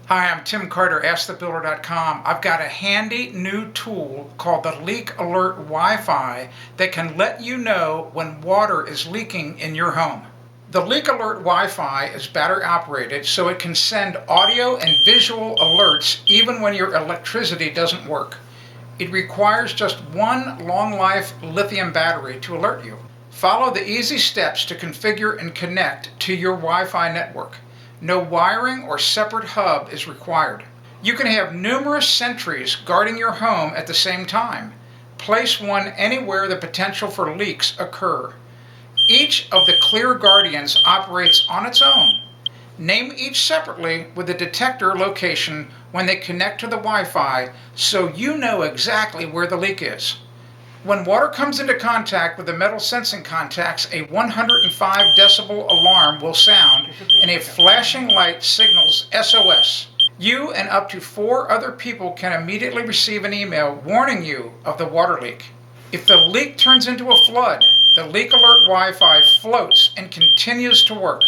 Hi, I'm Tim Carter, AskTheBuilder.com. I've got a handy new tool called the Leak Alert Wi-Fi that can let you know when water is leaking in your home. The Leak Alert Wi-Fi is battery operated, so it can send audio and visual alerts even when your electricity doesn't work. It requires just one long-life lithium battery to alert you. Follow the easy steps to configure and connect to your Wi-Fi network. No wiring or separate hub is required. You can have numerous sentries guarding your home at the same time. Place one anywhere the potential for leaks occur. Each of the clear guardians operates on its own. Name each separately with a detector location when they connect to the Wi-Fi so you know exactly where the leak is. When water comes into contact with the metal sensing contacts, a 105 decibel alarm will sound and a flashing light signals SOS. You and up to 4 other people can immediately receive an email warning you of the water leak. If the leak turns into a flood, the Leak Alert Wi-Fi floats and continues to work.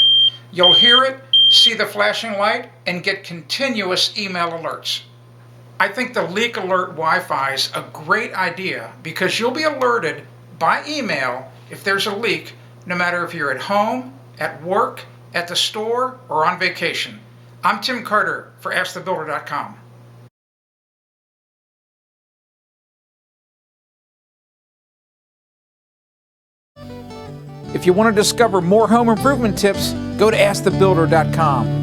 You'll hear it, see the flashing light, and get continuous email alerts. I think the Leak Alert Wi-Fi is a great idea because you'll be alerted by email if there's a leak, no matter if you're at home, at work, at the store, or on vacation. I'm Tim Carter for AskTheBuilder.com. If you want to discover more home improvement tips, go to AskTheBuilder.com.